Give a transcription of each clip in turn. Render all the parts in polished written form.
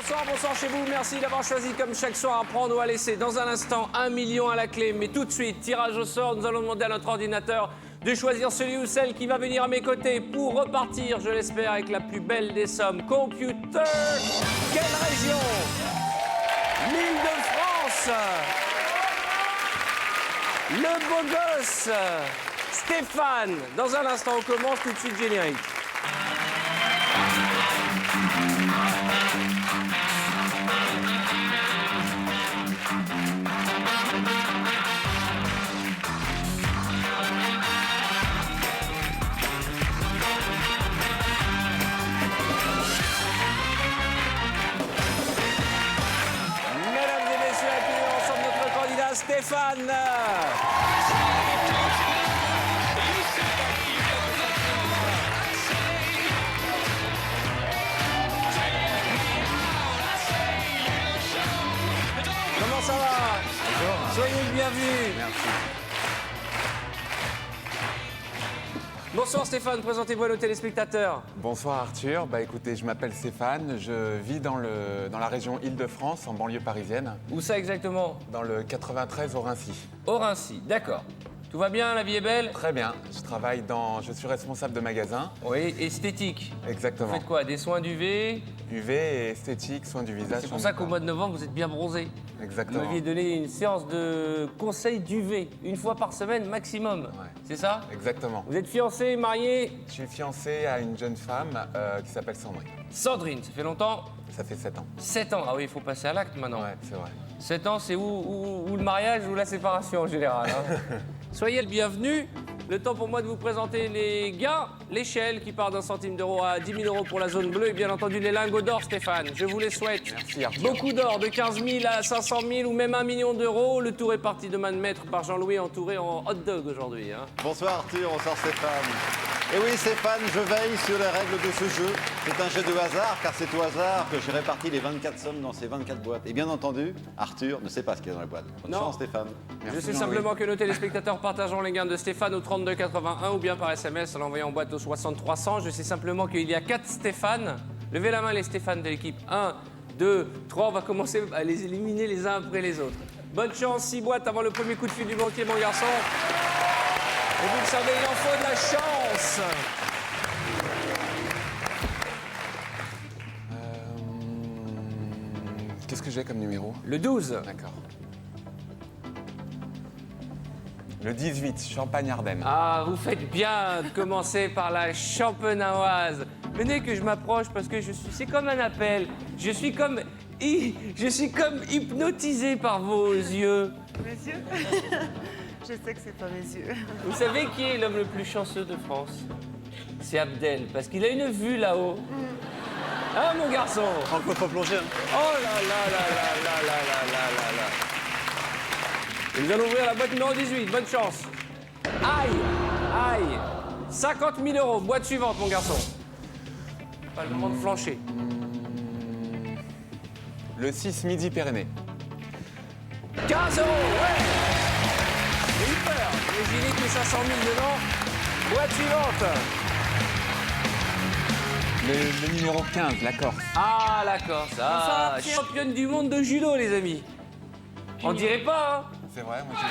bonsoir, bonsoir chez vous. Merci d'avoir choisi comme chaque soir à prendre ou à laisser. Dans un instant, 1 million à la clé. Mais tout de suite, tirage au sort, nous allons demander à notre ordinateur de choisir celui ou celle qui va venir à mes côtés pour repartir, je l'espère, avec la plus belle des sommes. Computer, quelle région? L'Île-de-France. Le beau gosse, Stéphane. Dans un instant, on commence tout de suite générique. Stéphane. Comment ça va? Bonjour. Soyez le bienvenu. Merci. Bonsoir Stéphane, présentez-vous à nos téléspectateurs. Bonsoir Arthur, écoutez, je m'appelle Stéphane, je vis dans la région Île-de-France, en banlieue parisienne. Où ça exactement? Dans le 93 au Raincy. Au Raincy, d'accord. Tout va bien, la vie est belle? Très bien, je suis responsable de magasin. Oui, esthétique. Exactement. Vous faites quoi? Des soins d'UV? UV et esthétique, soins du visage. C'est pour ça qu'au mois de novembre, vous êtes bien bronzé. Exactement. Vous m'aviez donné une séance de conseil d'UV, une fois par semaine maximum. Ouais. C'est ça? Exactement. Vous êtes fiancé, marié? Je suis fiancé à une jeune femme qui s'appelle Sandrine. Sandrine, ça fait longtemps? Ça fait 7 ans. 7 ans, ah oui, il faut passer à l'acte maintenant. Ouais, c'est vrai. 7 ans, c'est où le mariage ou la séparation en général, hein. Soyez le bienvenu. Le temps pour moi de vous présenter les gains. L'échelle qui part d'1 centime d'euro à 10 000 € pour la zone bleue et bien entendu les lingots d'or, Stéphane. Je vous les souhaite. Merci Arthur. Beaucoup d'or, de 15 000 à 500 000 ou même 1 million d'euros. Le tour est parti de main de maître par Jean-Louis, entouré en hot dog aujourd'hui, hein. Bonsoir Arthur, bonsoir Stéphane. Et oui Stéphane, je veille sur les règles de ce jeu. C'est un jeu de hasard, car c'est au hasard que j'ai réparti les 24 sommes dans ces 24 boîtes. Et bien entendu, Arthur ne sait pas ce qu'il y a dans les boîtes. Bonne Non. chance Stéphane. Je sais simplement que nos téléspectateurs partageront les gains de Stéphane au 3281 ou bien par SMS en l'envoyant en boîte au 6300. Je sais simplement qu'il y a 4 Stéphane. Levez la main les Stéphane de l'équipe. 1, 2, 3. On va commencer à les éliminer les uns après les autres. Bonne chance, 6 boîtes avant le premier coup de fil du banquier, mon garçon. Et vous le savez, il en faut de la chance. Qu'est-ce que j'ai comme numéro? Le 12. D'accord. Le 18, Champagne-Ardenne. Ah, vous faites bien de commencer par la champenoise. Venez que je m'approche parce que c'est comme un appel. Je suis comme hypnotisé par vos yeux. Mes yeux? Je sais que c'est pas mes yeux. Vous savez qui est l'homme le plus chanceux de France? C'est Abdel, parce qu'il a une vue là-haut. Hein, mon garçon? On ne peut pas plonger. Hein. Oh là là là là là là là là là là. Et nous allons ouvrir la boîte numéro 18. Bonne chance. Aïe, aïe. 50 000 €. Boîte suivante, mon garçon. Pas le moment de flancher. Le 6, Midi-Pyrénées. 15 €, ouais. J'ai eu peur. Imaginez que les 500 000 dedans. Boîte suivante. Le numéro 15, la Corse. Ah, la Corse. Ah, championne du monde de judo, les amis. On dirait pas, hein. C'est vrai, moi j'ai...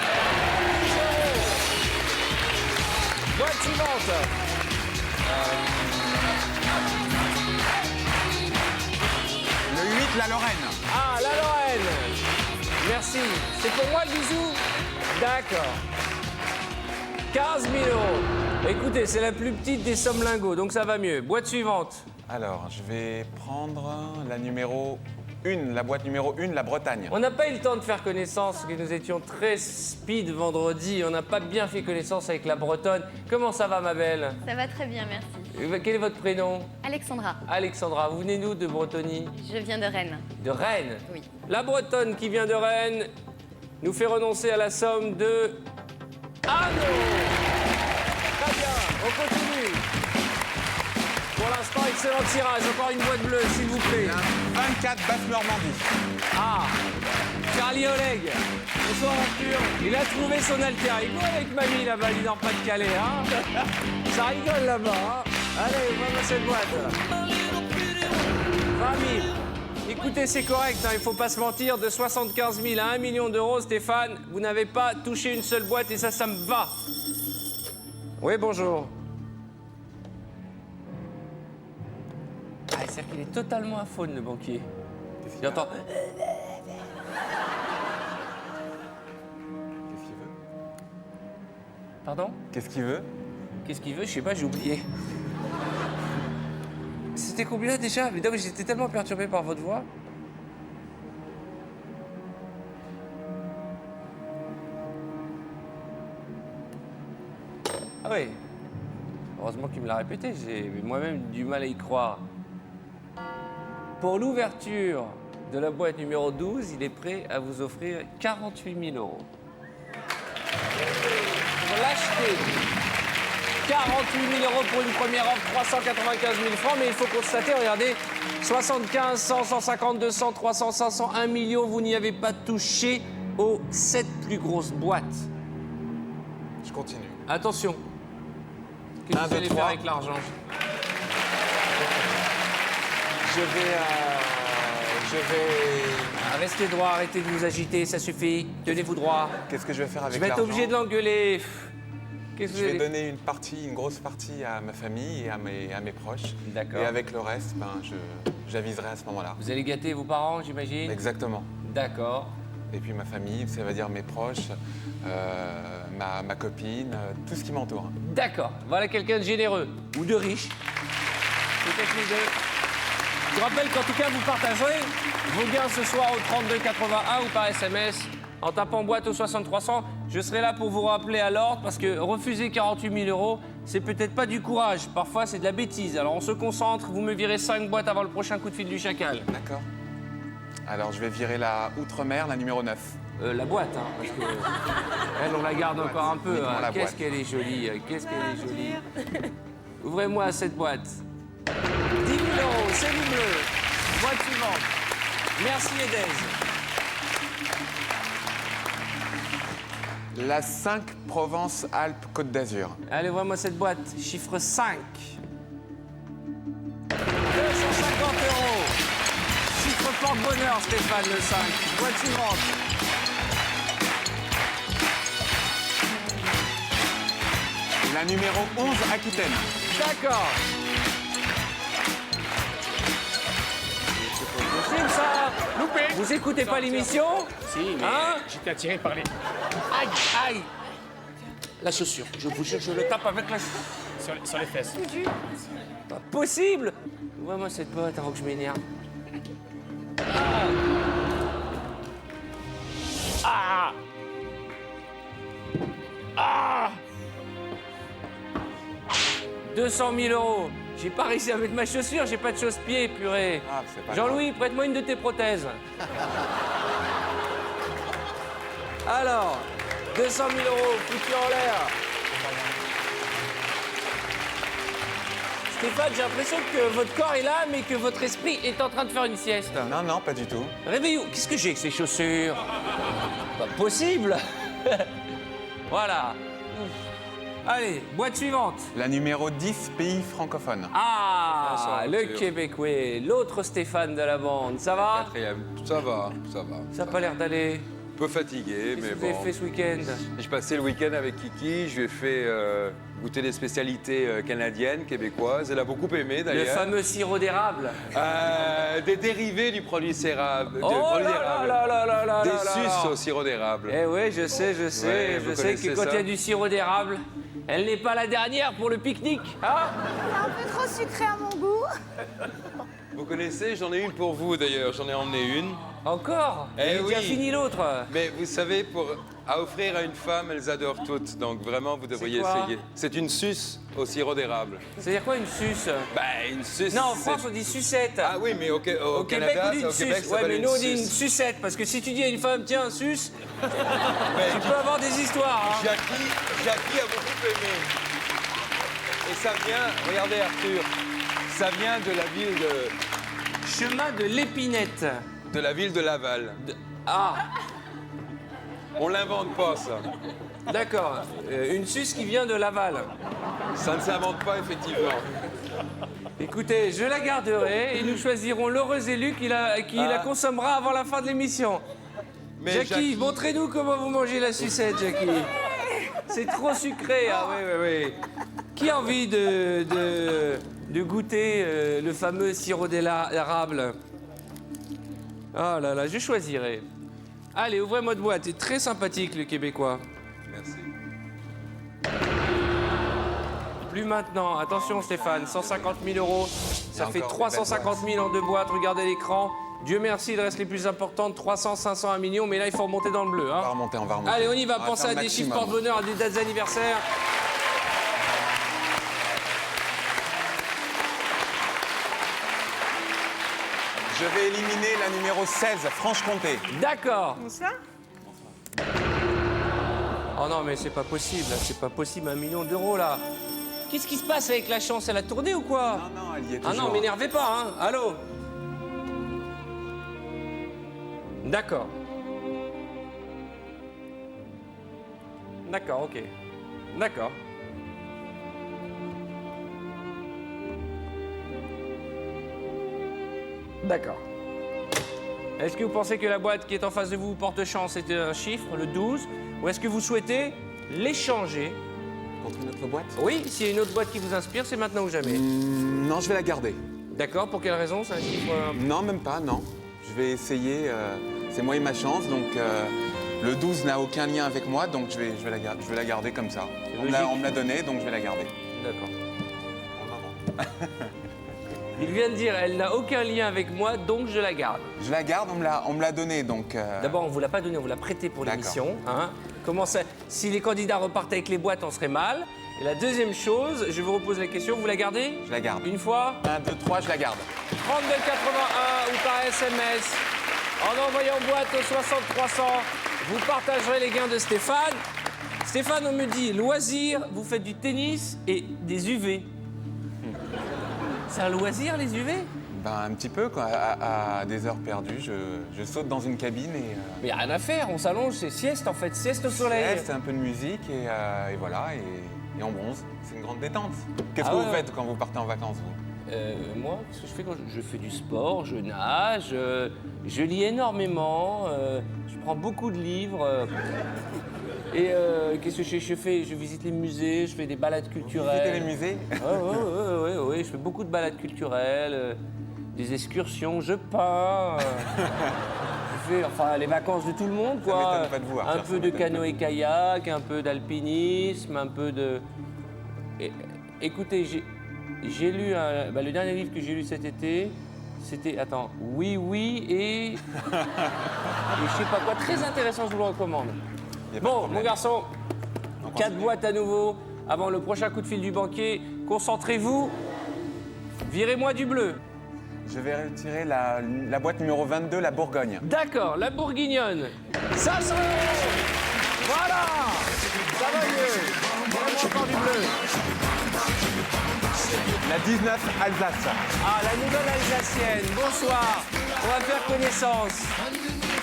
Boîte suivante. Le 8, la Lorraine. Ah, la Lorraine. Merci. C'est pour moi le bisou? D'accord. 15 000 €. Écoutez, c'est la plus petite des sommes lingots, donc ça va mieux. Boîte suivante. Alors, je vais prendre la numéro 1, la boîte numéro 1, la Bretagne. On n'a pas eu le temps de faire connaissance, parce que nous étions très speed vendredi. On n'a pas bien fait connaissance avec la Bretonne. Comment ça va, ma belle? Ça va très bien, merci. Quel est votre prénom? Alexandra, Alexandra. Vous venez d'où de Bretonie? je viens de Rennes. De Rennes. Oui. La Bretonne qui vient de Rennes nous fait renoncer à la somme de... Ah non! Très bien, on continue. Pour l'instant, excellent tirage. Encore une boîte bleue, s'il vous plaît. 24, Basse-Normandie. Ah, Charlie Oleg. Bonsoir Arthur. Il a trouvé son alter ego avec mamie là-bas, il est en Pas-de-Calais, hein. Ça rigole là-bas, hein. Allez, on va dans cette boîte. 20 000. Écoutez écoutez, c'est correct, hein, il faut pas se mentir. De 75 000 à 1 million d'euros, Stéphane, vous n'avez pas touché une seule boîte et ça me va. Oui, bonjour. Ah, c'est-à-dire qu'il est totalement à faune, le banquier. J'entends. Qu'est-ce qu'il veut? Pardon? Qu'est-ce qu'il veut? Qu'est-ce qu'il veut? Je sais pas, j'ai oublié. C'était combien déjà? Mais non, mais j'étais tellement perturbé par votre voix. Ah oui. Heureusement qu'il me l'a répété, j'ai moi-même du mal à y croire. Pour l'ouverture de la boîte numéro 12, il est prêt à vous offrir 48 000 euros. Pour l'acheter, 48 000 euros pour une première offre, 395 000 francs, mais il faut constater, regardez, 75, 100, 150, 200, 300, 500, 1 million, vous n'y avez pas touché aux 7 plus grosses boîtes. Je continue. Attention. Qu'est-ce que vous 2, allez faire 3. avec l'argent? Je vais... Restez droit, arrêtez de vous agiter, ça suffit. Tenez-vous droit. Qu'est-ce que je vais faire avec Je vais être l'argent? obligé de l'engueuler. Qu'est-ce que Je vous vais allez... donner une grosse partie à ma famille et à mes proches. D'accord. Et avec le reste, j'aviserai à ce moment-là. Vous allez gâter vos parents, j'imagine? Exactement. D'accord. Et puis ma famille, ça va dire mes proches, ma copine, tout ce qui m'entoure. D'accord. Voilà quelqu'un de généreux ou de riche. Peut-être les deux. Je rappelle qu'en tout cas, vous partagerez vos gains ce soir au 3281 ou par SMS en tapant boîte au 6300. Je serai là pour vous rappeler à l'ordre parce que refuser 48 000 euros, c'est peut-être pas du courage. Parfois, c'est de la bêtise. Alors on se concentre. Vous me virez 5 boîtes avant le prochain coup de fil du chacal. D'accord. Alors je vais virer la Outre-mer, la numéro 9. La boîte, hein, parce que elle, on la garde encore un peu. Uniquement Hein. la Qu'est-ce boîte. qu'elle est jolie, qu'est-ce qu'elle est jolie. Ouvrez-moi cette boîte. 10 000 euros, c'est du bleu. Boîte suivante. Merci Edez. La 5 Provence-Alpes-Côte d'Azur. Allez, ouvrez-moi cette boîte. Chiffre 5. 250 euros. Chiffre porte-bonheur, Stéphane, le 5. Boîte suivante. La numéro 11 Aquitaine. D'accord. C'est pas possible, ça. Loupé. Vous écoutez pas l'émission? Si, mais Hein? j'étais attiré par les... Aïe, aïe. La chaussure. Je vous jure, je le tape avec la chaussure. sur les fesses. Pas possible. Ouvrez-moi cette boîte avant que je m'énerve. Ah. Ah. 200 000 euros. J'ai pas réussi à mettre ma chaussure, j'ai pas de chausse-pied, purée. Ah, c'est pas Jean-Louis, prête-moi une de tes prothèses. Alors, 200 000 euros, foutu en l'air. Stéphane, j'ai l'impression que votre corps est là, mais que votre esprit est en train de faire une sieste. Non, non, pas du tout. Réveillez-vous. Qu'est-ce que j'ai avec ces chaussures? Pas possible. Voilà. Allez, boîte suivante. La numéro 10 pays francophone. Ah, le Arthur. Québécois, l'autre Stéphane de la bande. Ça va? Quatrième. Ça va, ça va. Ça n'a pas l'air d'aller. Un peu fatigué, Qu'est-ce mais que vous avez bon. fait ce week-end? Je passais le week-end avec Kiki, je lui ai fait goûter des spécialités canadiennes, québécoises. Elle a beaucoup aimé Le d'ailleurs. fameux sirop d'érable. Des dérivés du produit d'érable. Oh là là là là là là Des là là. suces au sirop d'érable. Eh oui, je sais. Ouais, je vous sais que connaissez quand il y a ça du sirop d'érable, elle n'est pas la dernière pour le pique-nique. Hein? C'est un peu trop sucré à mon goût. Vous connaissez, j'en ai une pour vous d'ailleurs, j'en ai emmené une. Encore? Eh J'ai déjà oui. fini l'autre. Mais vous savez, à offrir à une femme, elles adorent toutes. Donc vraiment, vous devriez quoi essayer. C'est une suce au sirop d'érable. C'est-à-dire quoi une suce? Bah, une suce. Non, en c'est- France, on dit sucette. Ah oui, mais au Au Québec, Canada, on dit une au Québec, suce. ça Ouais, s'appelle mais une nous, on dit une suce. sucette. Parce que si tu dis à une femme, tiens, suce, Mais tu peux avoir des histoires. Hein. Jackie a beaucoup aimé. Et ça vient, regardez Arthur, ça vient de la ville Chemin de l'Épinette. de Laval. Ah, On l'invente pas ça. d'accord. Une suce qui vient de Laval. Ça ne s'invente pas effectivement. Écoutez, je la garderai et nous choisirons l'heureux élu qui la consommera avant la fin de l'émission. Mais Jackie, montrez-nous comment vous mangez la sucette, Jackie. C'est trop sucré, ah oui. Qui a envie de goûter le fameux sirop d'érable? Oh là là, je choisirai. Allez, ouvrez-moi de boîte. C'est très sympathique, le Québécois. Merci. Plus maintenant. Attention, Stéphane, 150 000 euros. Ça Il y a fait encore 350 000 en 2 boîtes. Regardez l'écran. Dieu merci, il reste les plus importantes. 300, 500, 1 million. Mais là, il faut remonter dans le bleu. On Hein. va remonter, on va remonter. Allez, on y va. va Pensez faire à le des chiffres maximum. porte-bonheur, à des dates anniversaires. Je vais éliminer la numéro 16, Franche-Comté. D'accord. Où ça? Oh non, mais c'est pas possible. Là. C'est pas possible, 1 million d'euros, là. Qu'est-ce qui se passe avec la chance? Elle a tourné ou quoi? Non, elle y est Ah toujours. non, m'énervez pas, hein. Allô? D'accord. D'accord, ok. D'accord. D'accord. Est-ce que vous pensez que la boîte qui est en face de vous porte chance, c'était un chiffre, le 12? Ou est-ce que vous souhaitez l'échanger? Contre une autre boîte? Oui, s'il y a une autre boîte qui vous inspire, c'est maintenant ou jamais. Non, je vais la garder. D'accord, pour quelle raison? C'est un chiffre... Non, même pas, non. Je vais essayer. C'est moi et ma chance, donc le 12 n'a aucun lien avec moi, donc je vais la garder comme ça. logique. On me l'a donné, donc je vais la garder. D'accord. Il vient de dire, elle n'a aucun lien avec moi, donc je la garde. Je la garde, on me l'a donné, donc... D'abord, on ne vous l'a pas donné, on vous l'a prêté pour D'accord. l'émission. Hein. Comment ça... Si les candidats repartent avec les boîtes, on serait mal. Et la deuxième chose, je vous repose la question, vous la gardez? Je la garde. Une fois? 1, 2, 3, je la garde. 32,81 ou par SMS. En envoyant boîte au 60 300, vous partagerez les gains de Stéphane. Stéphane, on me dit, loisir, vous faites du tennis et des UV. C'est un loisir, les UV? Ben, un petit peu, quoi. À des heures perdues, je saute dans une cabine et... Mais y a rien à faire, on s'allonge, c'est sieste en fait, sieste au soleil. C'est un peu de musique et voilà, et on bronze. C'est une grande détente. Qu'est-ce Ah que ouais, vous ouais. faites quand vous partez en vacances, vous? Moi, qu'est-ce que je fais quand je fais du sport, je nage, je lis énormément, je prends beaucoup de livres. Et qu'est-ce que je fais? Je visite les musées, je fais des balades culturelles. Visiter les musées? Oui, je fais beaucoup de balades culturelles, des excursions, je peins. Je fais enfin les vacances de tout le monde, Ça quoi. m'étonne pas de vous, Arthur, Un ça peu de m'étonne pas. canoë-kayak, un peu d'alpinisme, un peu de. Écoutez, j'ai lu le dernier livre que j'ai lu cet été. C'était, attends, oui et je sais pas quoi, très intéressant, je vous le recommande. Y a pas de Bon, problème. mon garçon, On 4 continue. boîtes à nouveau avant le prochain coup de fil du banquier. Concentrez-vous. Virez-moi du bleu. Je vais retirer la boîte numéro 22, la Bourgogne. D'accord, la bourguignonne. 500 €. Voilà. Ça va mieux. Virez-moi encore du bleu. La 19, Alsace. Ah, la nouvelle alsacienne. Bonsoir. On va faire connaissance.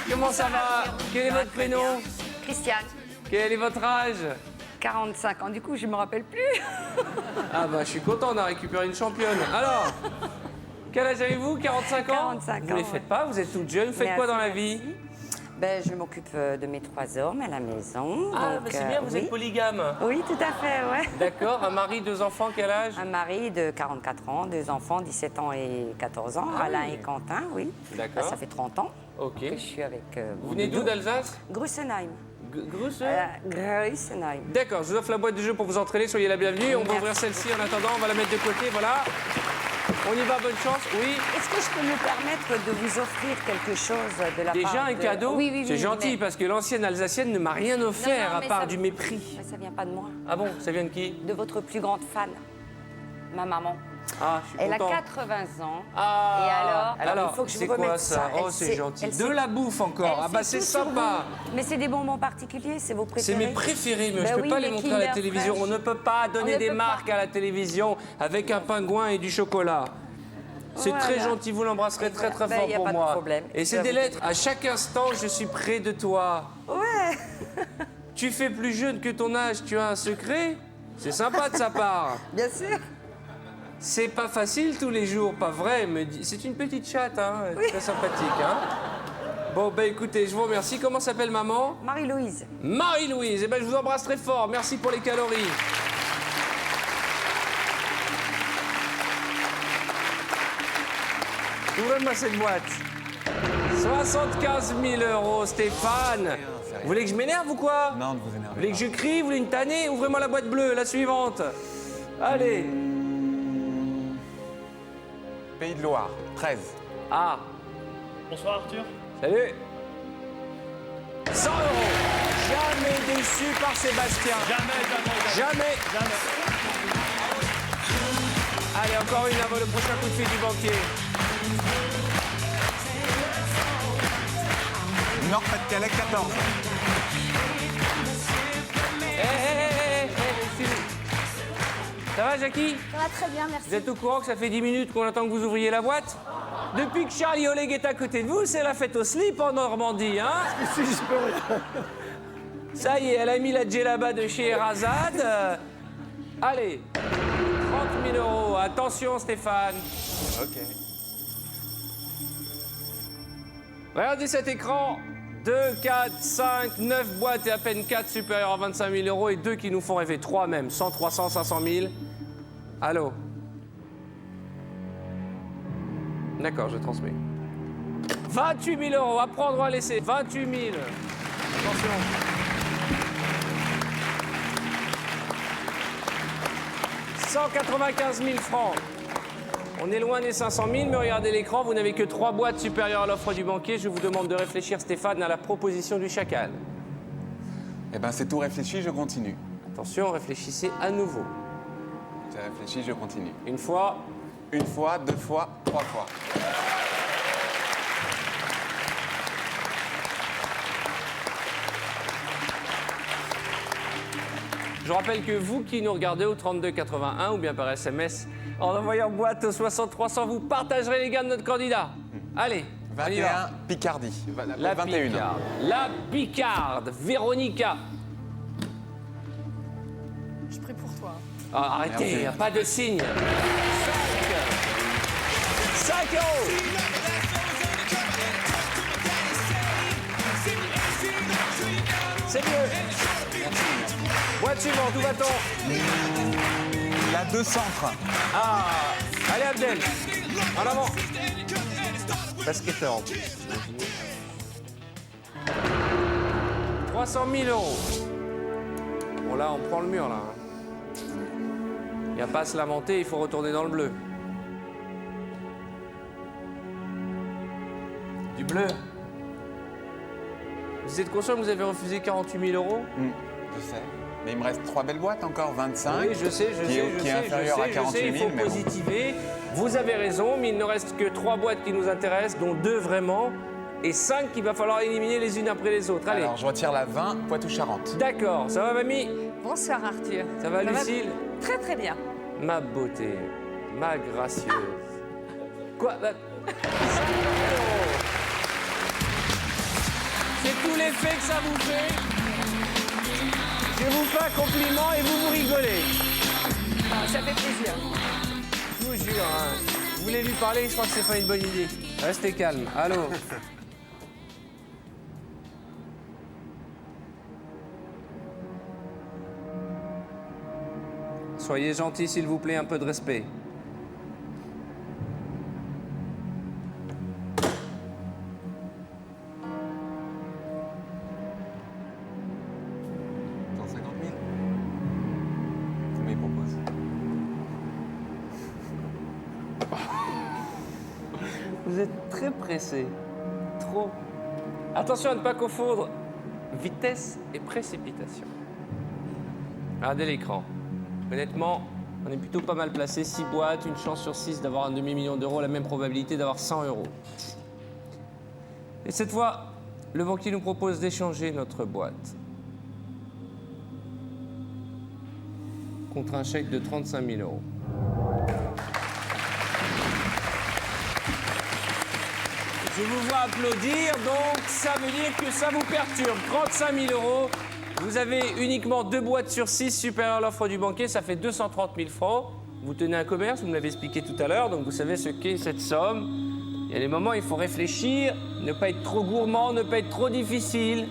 Comment ça va? Quel est votre prénom? Christiane, Quel est votre âge? 45 ans. Du coup, je me rappelle plus. Ah bah je suis content, on a récupéré une championne. Alors, quel âge avez-vous? 45 ans? 45 Vous ne les ans, faites ouais. pas, vous êtes toute jeune. Vous faites quoi dans la vie? Merci. Ben, je m'occupe de mes 3 hommes à la maison. Ah, donc, bah c'est bien, vous oui. êtes polygame. Oui, tout à fait, ouais. D'accord, un mari, 2 enfants, quel âge? Un mari de 44 ans, 2 enfants, 17 ans et 14 ans, Ah Alain oui. et Quentin, oui. D'accord. Ben, ça fait 30 ans Ok. que je suis avec Vous venez d'où, d'Alsace? Grussenheim. Grusse? Grussenheim. D'accord, je vous offre la boîte de jeu pour vous entraîner, soyez la bienvenue. On va Merci. ouvrir celle-ci en attendant, on va la mettre de côté, voilà. On y va, bonne chance, oui. Est-ce que je peux me permettre de vous offrir quelque chose de la part Déjà un de... cadeau? Oui, oui, oui. C'est gentil mais- parce que l'ancienne Alsacienne ne m'a rien offert Non, non, à mais part ça- du mépris. Mais ça vient pas de moi. Ah bon, ça vient de qui? De votre plus grande fan, ma maman. Ah, je suis Elle content. a 80 ans. Ah, Et alors il faut que je c'est vous remette quoi ça. ça? Oh, Elle c'est sait- gentil. elle De sait- la bouffe encore. Elle Ah bah sait c'est tout sur sympa. vous. Mais c'est des bonbons particuliers, c'est vos C'est préférés. mes préférés, mais Ben je peux oui, pas les les montrer à la Kinder télévision. Fresh. On ne peut pas donner ne des peut marques pas. à la télévision avec un pingouin et du chocolat. C'est Voilà. très gentil, vous l'embrasserez Et très très ben, fort y a pour pas de moi. problème. Et Je c'est vais des vous lettres. À chaque instant, je suis près de toi. Ouais. Tu fais plus jeune que ton âge, tu as un secret? C'est sympa de sa part. Bien sûr. C'est pas facile tous les jours, pas vrai, me dit. C'est une petite chatte, hein, très sympathique, hein. Bon, bah écoutez, je vous remercie. Comment s'appelle maman? Marie-Louise. Marie-Louise. Eh ben, je vous embrasse très fort. Merci pour les calories. Ouvrez-moi cette boîte. 75 000 €, Stéphane. Vous voulez que je m'énerve ou quoi? Non, ne vous Vous énervez voulez pas. que je crie? Vous voulez une tannée? Ouvrez-moi la boîte bleue, la suivante. Allez. Pays de Loire, 13. Ah, Bonsoir Arthur. salut. 100 €. Jamais déçu par Sébastien. Jamais. Allez, encore une avant le prochain coup de fil du banquier. Nord-Pas-de-Calais, 14. Ça va, Jackie? Ça va très bien, merci. Vous êtes au courant que ça fait 10 minutes qu'on attend que vous ouvriez la boîte? Depuis que Charlie Oleg est à côté de vous, c'est la fête au slip en Normandie, hein? Ça y est, elle a mis la djellaba de chez Erazad. Allez, 30 000 €. Attention, Stéphane. Ok. Regardez cet écran. 2, 4, 5, 9 boîtes et à peine 4 supérieures à 25 000 € et 2 qui nous font rêver. 3 même. 100, 300, 500 000. Allô? D'accord, je transmets. 28 000 €. À prendre ou à laisser. 28 000. Attention. « 195 000 francs. On est loin des 500 000, mais regardez l'écran, vous n'avez que 3 boîtes supérieures à l'offre du banquier. Je vous demande de réfléchir, Stéphane, à la proposition du chacal. Eh ben, c'est tout réfléchi, je continue. Attention, réfléchissez à nouveau. J'ai réfléchi, je continue. Une fois, Une fois, 2 fois, 3 fois. je rappelle que vous qui nous regardez au 3281 ou bien par SMS, en envoyant boîte au 60 300, vous partagerez les gains de notre candidat. Allez, on y va. 21, Picardie. La 21. Picarde. La Picarde, Véronica. Je prie pour toi. Ah, arrêtez, Merci. pas de signe. 5 €. C'est mieux. Boîte suivante, où va-t-on? La 2 centres. Ah, allez Abdel, en avant. Basketteur en plus. 300 000 €. Bon là, on prend le mur là. Il n'y a pas à se lamenter, il faut retourner dans le bleu. Du bleu. Vous êtes conscient que vous avez refusé 48 000 €? Je sais. Mais il me reste 3 belles boîtes encore, 25. Oui, je sais, qui est inférieur à 48 il 000, faut mais bon. positiver. Vous avez raison, mais il ne reste que 3 boîtes qui nous intéressent, dont 2 vraiment, et 5 qu'il va falloir éliminer les unes après les autres. Allez, Alors, je retire la 20, Poitou-Charentes. d'accord. Ça va, mamie? Bonsoir Arthur. Ça va, Lucille? Très très bien. Ma beauté, ma gracieuse. Quoi? 5 €. C'est tout l'effet que ça vous fait. Je vous fais un compliment et vous rigolez. Ah, ça fait plaisir. Je vous jure, hein. Vous voulez lui parler, je crois que c'est pas une bonne idée. Restez calme. Allô? Soyez gentil, s'il vous plaît, un peu de respect. Combien il propose? Vous êtes très pressé. Trop. Attention à ne pas confondre vitesse et précipitation. Regardez l'écran. Honnêtement, on est plutôt pas mal placé. 6 boîtes, une chance sur 6 d'avoir un demi-million d'euros, la même probabilité d'avoir 100 €. Et cette fois, le banquier nous propose d'échanger notre boîte contre un chèque de 35 000 €. Je vous vois applaudir, donc ça veut dire que ça vous perturbe. 35 000 €. Vous avez uniquement 2 boîtes sur 6 supérieures à l'offre du banquier, ça fait 230 000 francs. vous tenez un commerce, vous me l'avez expliqué tout à l'heure, donc vous savez ce qu'est cette somme. Il y a des moments où il faut réfléchir, ne pas être trop gourmand, ne pas être trop difficile.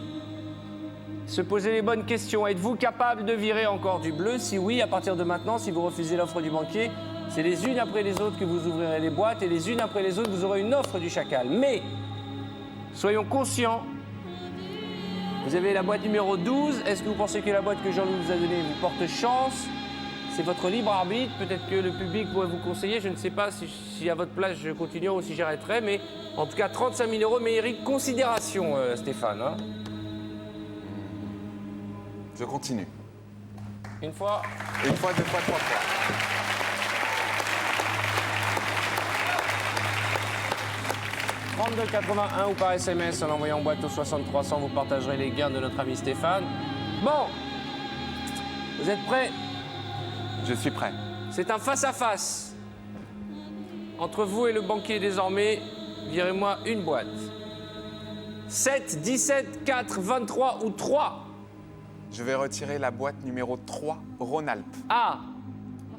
Se poser les bonnes questions. Êtes-vous capable de virer encore du bleu? Si oui, à partir de maintenant, si vous refusez l'offre du banquier, c'est les unes après les autres que vous ouvrirez les boîtes et les unes après les autres, vous aurez une offre du chacal. Mais, soyons conscients, vous avez la boîte numéro 12. Est-ce que vous pensez que la boîte que Jean-Louis vous a donnée vous porte chance? C'est votre libre arbitre. Peut-être que le public pourrait vous conseiller. Je ne sais pas si à votre place je continue ou si j'arrêterai. Mais en tout cas, 35 000 € méritent considération, Stéphane. Hein. Je continue. Une fois. Une fois, deux fois, trois fois. « 32,81 ou par SMS en envoyant boîte au 6300, vous partagerez les gains de notre ami Stéphane. Bon, vous êtes prêts? Je suis prêt. C'est un face-à-face. Entre vous et le banquier désormais, virez-moi une boîte. 7, 17, 4, 23 ou 3. Je vais retirer la boîte numéro 3, Rhône-Alpes. Ah,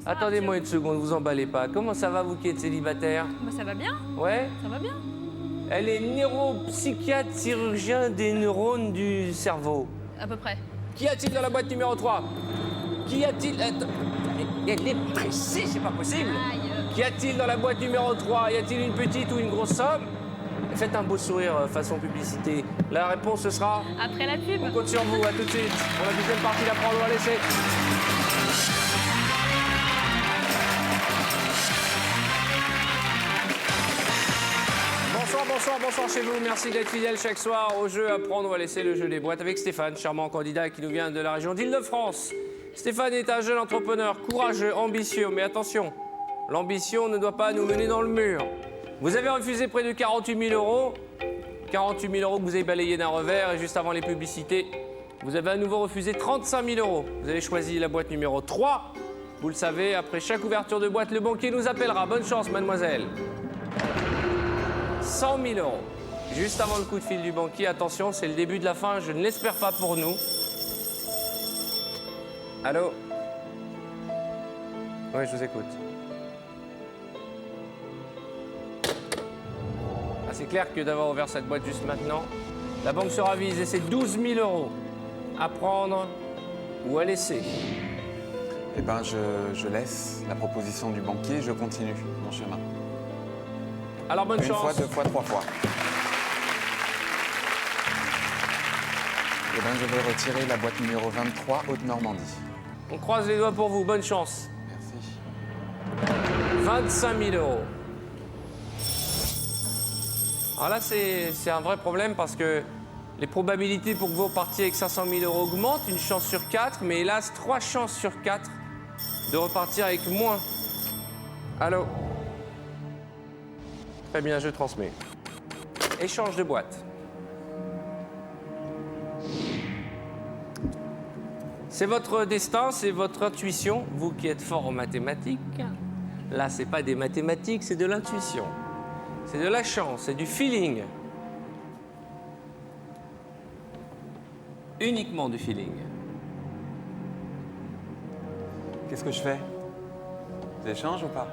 attendez-moi une seconde, vous emballez pas. Comment ça va, vous qui êtes célibataire? Bah, ça va bien, Ouais? ça va bien. Elle est neuropsychiatre, chirurgien des neurones du cerveau. À peu près. Qu'y a-t-il dans la boîte numéro 3? Qu'y a-t-il... Attends, elle est pressée, c'est pas possible. Qu'y a-t-il dans la boîte numéro 3? Y a-t-il une petite ou une grosse somme? Faites un beau sourire façon publicité. La réponse, ce sera... Après la pub. On compte sur vous, à tout de suite. Pour la deuxième partie d'Apprendre ou à laisser. Bonsoir chez vous. Merci d'être fidèle chaque soir au jeu Apprendre ou à laisser, le jeu des boîtes avec Stéphane, charmant candidat qui nous vient de la région d'Île-de-France. Stéphane est un jeune entrepreneur courageux, ambitieux, mais attention, l'ambition ne doit pas nous mener dans le mur. Vous avez refusé près de 48 000 €. 48 000 € que vous avez balayé d'un revers et juste avant les publicités, vous avez à nouveau refusé 35 000 €. Vous avez choisi la boîte numéro 3. Vous le savez, après chaque ouverture de boîte, le banquier nous appellera. Bonne chance, mademoiselle. 100 000 €. Juste avant le coup de fil du banquier, attention, c'est le début de la fin, je ne l'espère pas pour nous. Allô? Oui, je vous écoute. Ah, c'est clair que d'avoir ouvert cette boîte juste maintenant, la banque se ravise et c'est 12 000 € à prendre ou à laisser. Eh ben, je laisse la proposition du banquier, je continue mon chemin. Alors bonne Une chance. fois, deux fois, trois fois. Eh ben, je vais retirer la boîte numéro 23, Haute-Normandie. On croise les doigts pour vous, bonne chance. Merci. 25 000 €. Alors là, c'est un vrai problème parce que les probabilités pour que vous repartiez avec 500 000 € augmentent, une chance sur 4, mais hélas, 3 chances sur 4 de repartir avec moins. Allô? Très bien, je transmets. Échange de boîte. C'est votre destin, c'est votre intuition, vous qui êtes fort en mathématiques. Là, c'est pas des mathématiques, c'est de l'intuition. C'est de la chance, c'est du feeling. Uniquement du feeling. Qu'est-ce que je fais? J'échange ou pas?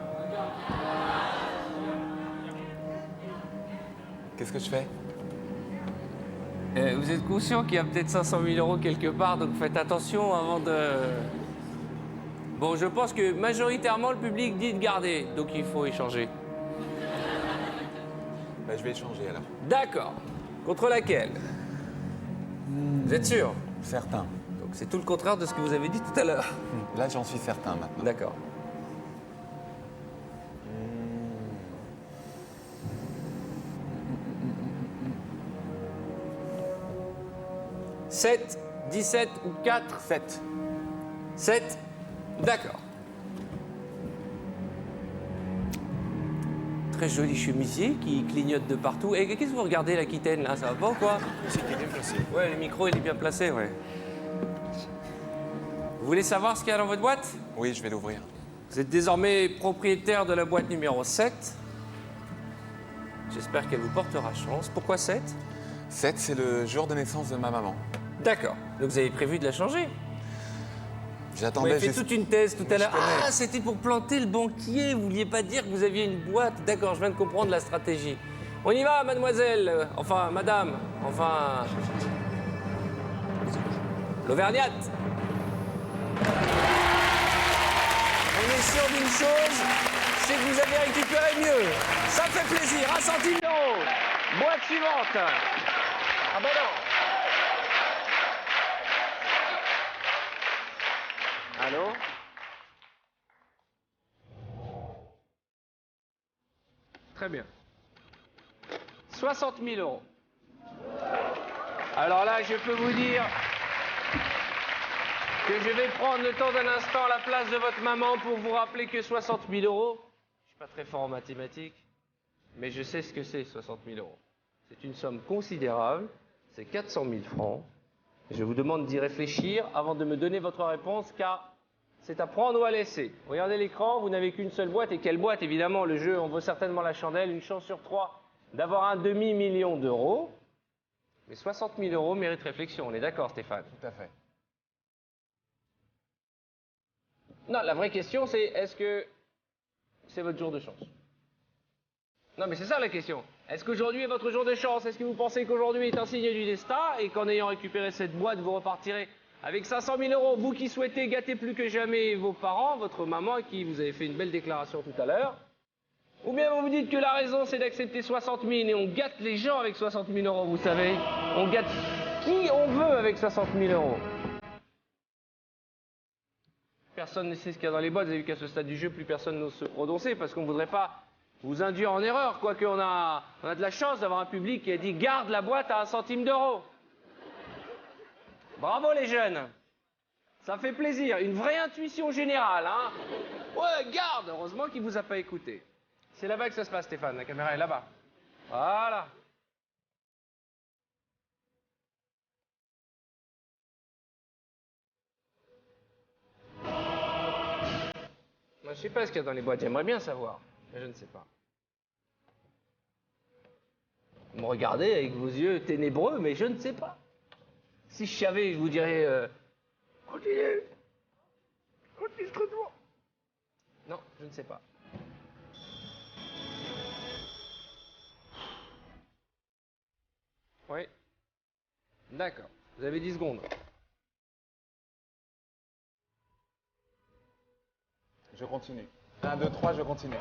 Qu'est-ce que je fais? Vous êtes conscient qu'il y a peut-être 500 000 € quelque part, donc faites attention avant de... Bon, je pense que majoritairement, le public dit de garder, donc il faut échanger. Ben, je vais échanger alors. D'accord. Contre laquelle? Vous êtes sûr? Certain. Donc c'est tout le contraire de ce que vous avez dit tout à l'heure. Là, j'en suis certain maintenant. D'accord. 7, 17 ou 4? 7. 7? D'accord. Très joli chemisier qui clignote de partout. Et qu'est-ce que vous regardez, l'Aquitaine, là? Ça va pas ou quoi? C'est qui est bien placé. Ouais, le micro, il est bien placé, ouais. Vous voulez savoir ce qu'il y a dans votre boîte? Oui, je vais l'ouvrir. Vous êtes désormais propriétaire de la boîte numéro 7. J'espère qu'elle vous portera chance. Pourquoi 7? 7, c'est le jour de naissance de ma maman. D'accord. Donc vous avez prévu de la changer? Vous J'attendais avez fait juste... toute une thèse tout à l'heure. je connais. Ah, c'était pour planter le banquier. Vous vouliez pas dire que vous aviez une boîte. D'accord, je viens de comprendre la stratégie. On y va, mademoiselle. Enfin, madame. Enfin... L'Auvergnate. On est sûr d'une chose, c'est que vous avez récupéré mieux. Ça fait plaisir. 1 centime d'euro. Boîte suivante. Ah ben non. Allô? Très bien. 60 000 euros. Alors là, je peux vous dire que je vais prendre le temps d'un instant à la place de votre maman pour vous rappeler que 60 000 euros, je ne suis pas très fort en mathématiques, mais je sais ce que c'est 60 000 euros. C'est une somme considérable, c'est 400 000 francs. Je vous demande d'y réfléchir avant de me donner votre réponse, car c'est à prendre ou à laisser. Regardez l'écran, vous n'avez qu'une seule boîte. Et quelle boîte? Évidemment, le jeu en vaut certainement la chandelle. Une chance sur 3 d'avoir un demi-million d'euros. Mais 60 000 euros méritent réflexion. On est d'accord, Stéphane? Tout à fait. Non, la vraie question, c'est est-ce que c'est votre jour de chance? Non, mais c'est ça la question. Est-ce qu'aujourd'hui est votre jour de chance? Est-ce que vous pensez qu'aujourd'hui est un signe du destin et qu'en ayant récupéré cette boîte, vous repartirez avec 500 000 euros, vous qui souhaitez gâter plus que jamais vos parents, votre maman, à qui vous avez fait une belle déclaration tout à l'heure? Ou bien vous vous dites que la raison, c'est d'accepter 60 000 et on gâte les gens avec 60 000 euros, vous savez? On gâte qui on veut avec 60 000 euros. Personne ne sait ce qu'il y a dans les boîtes. Vous avez vu qu'à ce stade du jeu, plus personne n'ose se prononcer parce qu'on ne voudrait pas vous induire en erreur. Quoique on a de la chance d'avoir un public qui a dit « garde la boîte à 1 centime d'euro ». Bravo les jeunes. Ça fait plaisir. Une vraie intuition générale, hein. Ouais, garde. Heureusement qu'il ne vous a pas écouté. C'est là-bas que ça se passe, Stéphane. La caméra est là-bas. Voilà. Moi, je sais pas ce qu'il y a dans les boîtes. J'aimerais bien savoir. Mais je ne sais pas. Vous me regardez avec vos yeux ténébreux, mais je ne sais pas. Si je savais, je vous dirais... Continue. Continue. Non, je ne sais pas. Oui. D'accord. Vous avez 10 secondes. Je continue. 1, 2, 3, je continue.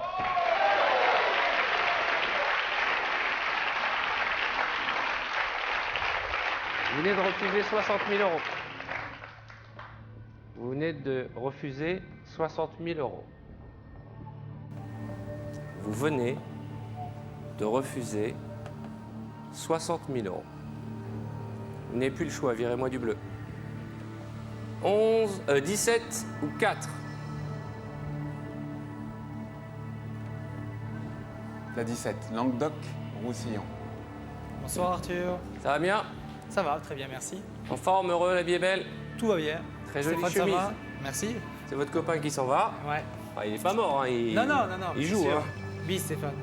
Vous venez de refuser 60 000 euros. Vous venez de refuser 60 000 euros. Vous venez de refuser 60 000 euros. Vous n'avez plus le choix, virez-moi du bleu. 17 ou 4? La 17, Languedoc-Roussillon. Bonsoir Arthur. Ça va bien? Ça va, très bien, merci. En forme, heureux, la vie est belle? Tout va bien. Très jolie Stéphane, chemise. ça va? Merci. C'est votre copain qui s'en va. Ouais. Enfin, il est pas mort, hein. Non, Il c'est joue, sûr. hein. Bis Stéphane.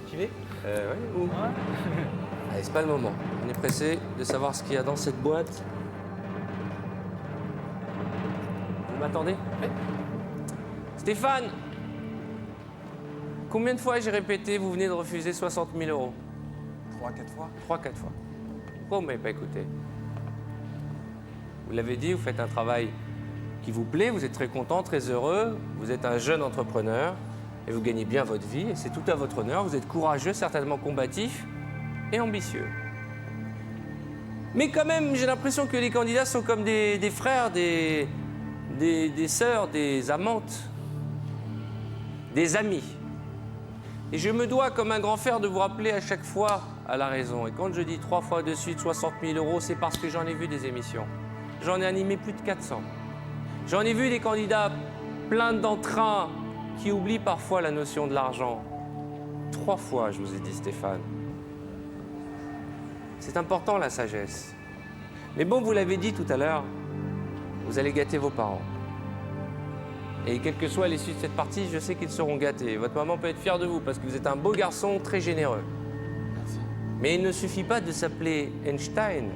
J'y vais? Ouais, où? Ouais. Allez, c'est pas le moment. On est pressé de savoir ce qu'il y a dans cette boîte. Vous m'attendez? Oui. Stéphane! Combien de fois j'ai répété, vous venez de refuser 60 000 euros? 3, 4 fois. 3-4 fois. Pourquoi vous ne m'avez pas écouté? Vous l'avez dit, vous faites un travail qui vous plaît, vous êtes très content, très heureux, vous êtes un jeune entrepreneur et vous gagnez bien votre vie et c'est tout à votre honneur, vous êtes courageux, certainement combatif et ambitieux. Mais quand même, j'ai l'impression que les candidats sont comme des frères, des sœurs, des amantes, des amis. Et je me dois, comme un grand frère, de vous rappeler à chaque fois à la raison. Et quand je dis 3 fois de suite 60 000 euros, c'est parce que j'en ai vu des émissions. J'en ai animé plus de 400. J'en ai vu des candidats pleins d'entrain qui oublient parfois la notion de l'argent. 3 fois, je vous ai dit, Stéphane. C'est important, la sagesse. Mais bon, vous l'avez dit tout à l'heure, vous allez gâter vos parents. Et quelle que soit l'issue de cette partie, je sais qu'ils seront gâtés. Votre maman peut être fière de vous parce que vous êtes un beau garçon très généreux. Merci. Mais il ne suffit pas de s'appeler Einstein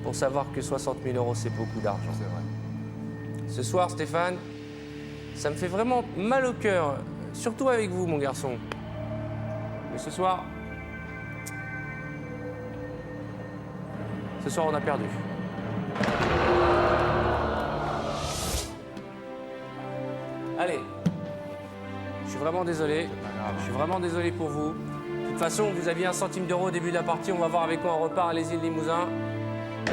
pour savoir que 60 000 euros, c'est beaucoup d'argent. C'est vrai. Ce soir, Stéphane, ça me fait vraiment mal au cœur, surtout avec vous, mon garçon. Mais ce soir, on a perdu. Allez, je suis vraiment désolé. Je suis vraiment désolé pour vous. De toute façon, vous aviez 1 centime d'euro au début de la partie. On va voir avec quoi on repart à les îles Limousin.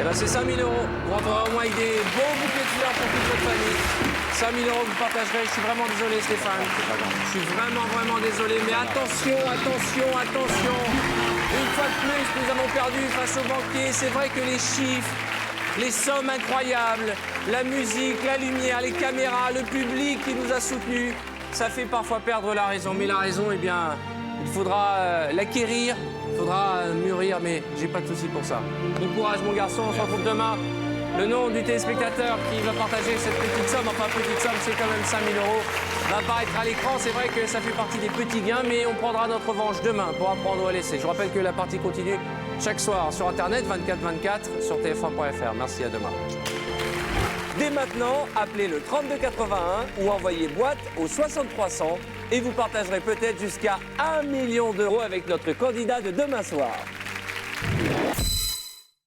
Et ben c'est 5 000 euros. Vous rentrerez au moins avec des beaux bouquets de fleurs pour toute votre famille. 5 000 euros que vous partagerez. Je suis vraiment désolé, Stéphane. Je suis vraiment désolé. Mais attention. Une fois de plus, nous avons perdu face au banquier. C'est vrai que les chiffres, les sommes incroyables, la musique, la lumière, les caméras, le public qui nous a soutenus, ça fait parfois perdre la raison. Mais la raison, eh bien, il faudra l'acquérir, il faudra mûrir, mais j'ai pas de souci pour ça. Bon courage, mon garçon, on se retrouve demain. Le nom du téléspectateur qui va partager cette petite somme, enfin petite somme, c'est quand même 5 000 euros, va apparaître à l'écran. C'est vrai que ça fait partie des petits gains, mais on prendra notre revanche demain pour apprendre à laisser. Je rappelle que la partie continue chaque soir sur Internet, 24/24, sur tf1.fr. Merci, à demain. Dès maintenant, appelez le 3281 ou envoyez boîte au 6300 et vous partagerez peut-être jusqu'à 1 million d'euros avec notre candidat de demain soir.